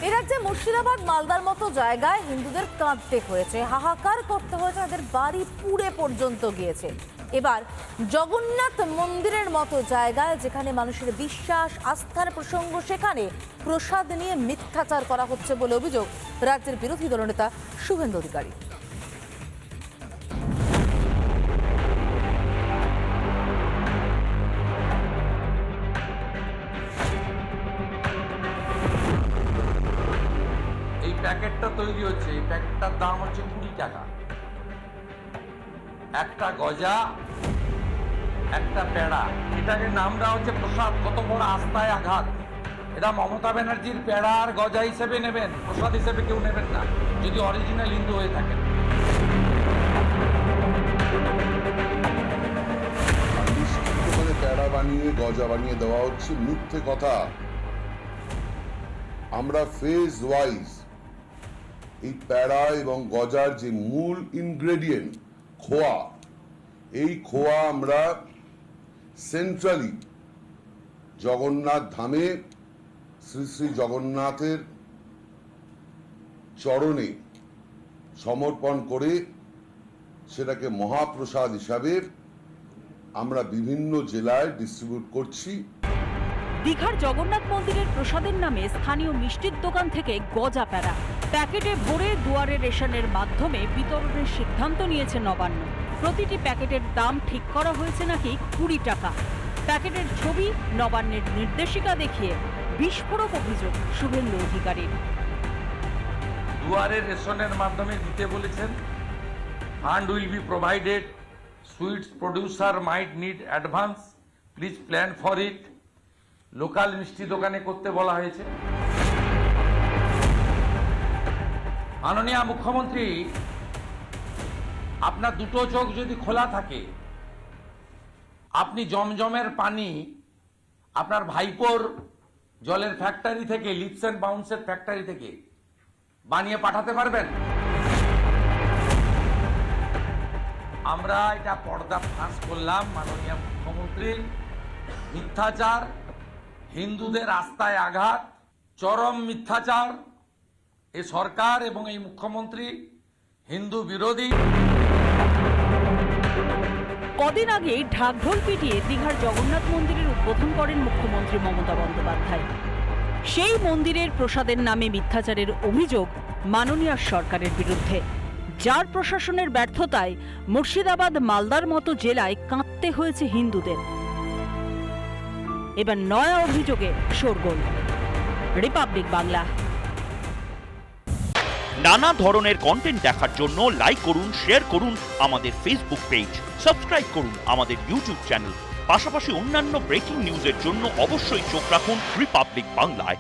এ রাজ্যে মুর্শিদাবাদ মালদার মতো জায়গায় হিন্দুদের কাঁদতে হয়েছে, হাহাকার করতে হয়েছে, তাদের বাড়ি পুড়ে পর্যন্ত গিয়েছে। এবার জগন্নাথ মন্দিরের মতো জায়গায়, যেখানে মানুষের বিশ্বাস আস্থার প্রসঙ্গ, সেখানে প্রসাদ নিয়ে মিথ্যাচার করা হচ্ছে বলে অভিযোগ রাজ্যের বিরোধী দলনেতা শুভেন্দু অধিকারী। প্যাকেটটা তৈরি হচ্ছে, এই প্যাকেটটার দাম হচ্ছে 20 টাকা। একটা গজা, একটা পেড়া, এটাকে নাম দেওয়া হচ্ছে প্রসাদ। কত বড় আস্থায় আঘাত! এটা মমতা ব্যানার্জির পেড়া আর গজা হিসেবে নেবেন, প্রসাদ হিসেবে কেউ নেবেন না, যদি অরিজিনাল হিন্দু হয়ে থাকেন। পেড়া বানিয়ে গজা বানিয়ে দেওয়া হচ্ছে, মিথ্যে কথা। আমরা ফেজ ওয়াইজ এই প্যাড়া এবং গজার যে মূল ইনগ্রেডিয়েন্ট খোয়া, এই খোয়া আমরা সেন্ট্রালি জগন্নাথ ধামে শ্রী শ্রী জগন্নাথের চরণে সমর্পণ করে সেটাকে মহাপ্রসাদ হিসাবে আমরা বিভিন্ন জেলায় ডিস্ট্রিবিউট করছি। দীঘার জগন্নাথ মন্দিরের প্রসাদের নামে স্থানীয় মিষ্টির দোকান থেকে গজা প্যাড়া প্যাকেটে ভরে দুয়ারে রেশনের মাধ্যমে বিতরণের সিদ্ধান্ত নিয়েছে নবান্ন। প্রতিটি প্যাকেটের দাম ঠিক করা হয়েছে নাকি 20 টাকা। প্যাকেটের ছবি, নবান্নের নির্দেশিকা দেখিয়ে বিস্ফোরক অভিযোগ শুভেন্দু অধিকারীর। দুয়ারে রেশনের মাধ্যমে দিতে বলেছেন। Fund will be provided. Sweets producer might need advance, please plan for it. Local মিষ্টি দোকানে করতে বলা হয়েছে। মাননীয় মুখ্যমন্ত্রী, আপনার দুটো চোখ যদি খোলা থাকে, আপনি জমজমের পানি আপনার ভাইপোর জলের ফ্যাক্টরি থেকে, লিপস এন্ড বাউন্সের ফ্যাক্টরি থেকে বানিয়ে পাঠাতে পারবেন? আমরা এটা পর্দা ফাঁস করলাম মাননীয় মুখ্যমন্ত্রী। মিথ্যাচার, হিন্দুদের আস্থায় আঘাত, চরম মিথ্যাচার। এই সরকার এবং এই মুখ্যমন্ত্রী হিন্দু বিরোধী। কদিন আগেই ঢাকঢোল পিটিয়ে দীঘার জগন্নাথ মন্দিরের উদ্বোধন করেন মুখ্যমন্ত্রী মমতা বন্দ্যোপাধ্যায়। সেই মন্দিরের প্রসাদের নামে মিথ্যাচারের অভিযোগ মাননীয় সরকারের বিরুদ্ধে, যার প্রশাসনের ব্যর্থতায় মুর্শিদাবাদ মালদার মতো জেলায় কাঁদতে হয়েছে হিন্দুদের। এবার নয়া অভিযোগে শোরগোল। রিপাবলিক বাংলা। নানা ধরনের কন্টেন্ট দেখার জন্য লাইক করুন, শেয়ার করুন আমাদের ফেসবুক পেজ, সাবস্ক্রাইব করুন আমাদের ইউটিউব চ্যানেল। পাশাপাশি অন্যান্য ব্রেকিং নিউজের জন্য অবশ্যই চোখ রাখুন রিপাবলিক বাংলায়।